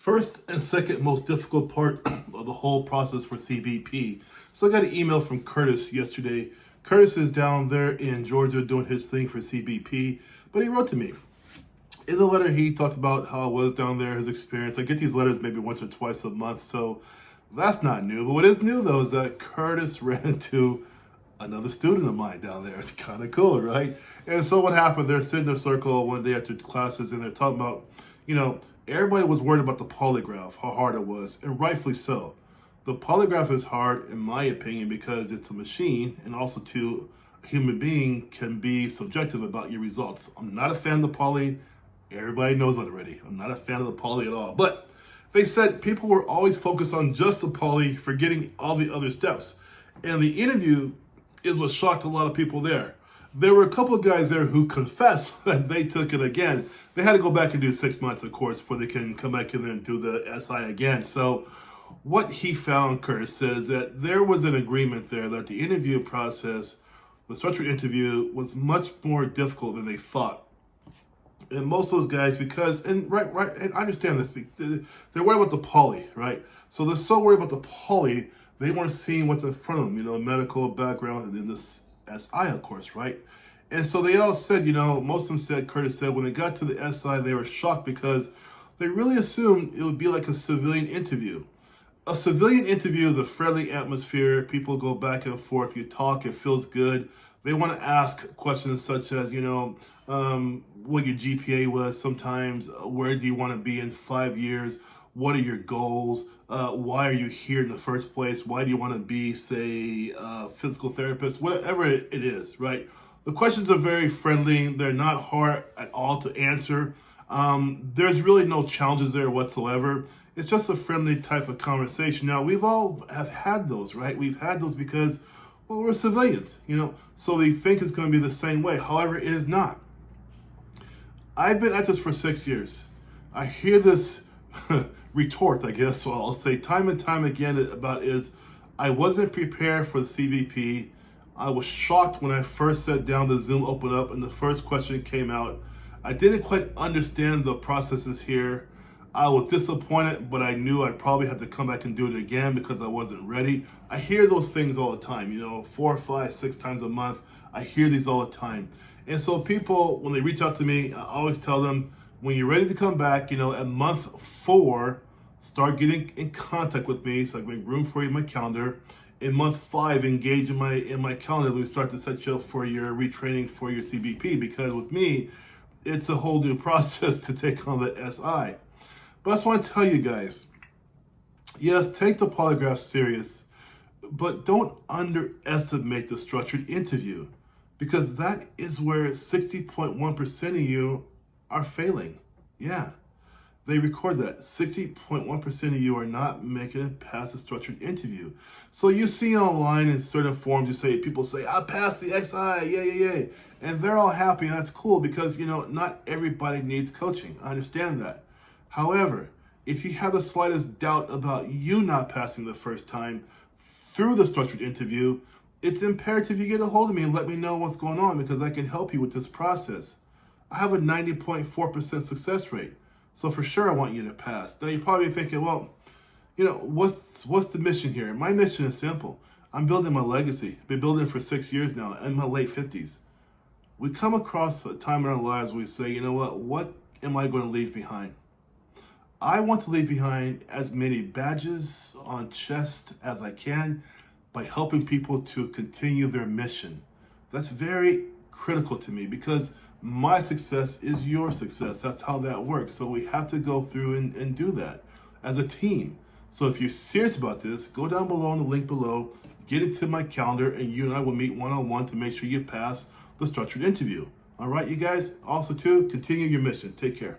First and second most difficult part of the whole process for CBP. So I got an email from Curtis yesterday. Curtis is down there in Georgia doing his thing for CBP, but he wrote to me. In the letter, he talked about how it was down there, his experience. I get these letters maybe once or twice a month, so that's not new. But what is new, though, is that Curtis ran into another student of mine down there. It's kind of cool, right? And so what happened, they're sitting in a circle one day after classes, and they're talking about, everybody was worried about the polygraph, how hard it was, and rightfully so. The polygraph is hard, in my opinion, because it's a machine, and also, too, a human being can be subjective about your results. I'm not a fan of the poly. Everybody knows that already. I'm not a fan of the poly at all. But they said people were always focused on just the poly, forgetting all the other steps. And the interview is what shocked a lot of people there. There were a couple of guys there who confessed that they took it again. They had to go back and do 6 months, of course, before they can come back in there and do the SI again. So what he found, Curtis says, that there was an agreement there that the interview process, the structured interview, was much more difficult than they thought. And most of those guys, because, and and I understand this, they're worried about the poly, right? So they're so worried about the poly, they weren't seeing what's in front of them, medical background, and then this SI, of course, right? And so they all said, most of them said, Curtis said, when they got to the SI, they were shocked because they really assumed it would be like a civilian interview. A civilian interview is a friendly atmosphere. People go back and forth. You talk. It feels good. They want to ask questions such as, what your GPA was sometimes, where do you want to be in 5 years, what are your goals, why are you here in the first place, why do you want to be, say, a physical therapist, whatever it is, right? The questions are very friendly. They're not hard at all to answer. There's really no challenges there whatsoever. It's just a friendly type of conversation. Now, we've all have had those, right? We've had those because, well, we're civilians, so we think it's going to be the same way. However, it is not. I've been at this for 6 years. I hear this retort, I guess, so I'll say time and time again about is, I wasn't prepared for the CBP. I was shocked when I first sat down, the Zoom opened up and the first question came out. I didn't quite understand the processes here. I was disappointed, but I knew I'd probably have to come back and do it again because I wasn't ready. I hear those things all the time, 4, 5, 6 times a month. I hear these all the time. And so people, when they reach out to me, I always tell them, when you're ready to come back, at month 4, start getting in contact with me so I can make room for you in my calendar. In month 5, engage in my calendar. We start to set you up for your retraining for your CBP, because with me, it's a whole new process to take on the SI. But I just want to tell you guys, yes, take the polygraph serious, but don't underestimate the structured interview, because that is where 60.1% of you are failing. Yeah, they record that. 60.1% of you are not making it past the structured interview. So you see online in certain forums, people say, I passed the XI, yay. And they're all happy, and that's cool because, not everybody needs coaching. I understand that. However, if you have the slightest doubt about you not passing the first time through the structured interview, it's imperative you get a hold of me and let me know what's going on, because I can help you with this process. I have a 90.4% success rate. So for sure I want you to pass. Now you're probably thinking, well, what's the mission here? My mission is simple. I'm building my legacy. I've been building it for 6 years now, in my late 50s. We come across a time in our lives where we say, what am I going to leave behind? I want to leave behind as many badges on chest as I can by helping people to continue their mission. That's very critical to me, because my success is your success. That's how that works. So we have to go through and do that as a team. So if you're serious about this, go down below on the link below, get into my calendar, and you and I will meet one-on-one to make sure you pass the structured interview. All right, you guys? Also, too, continue your mission. Take care.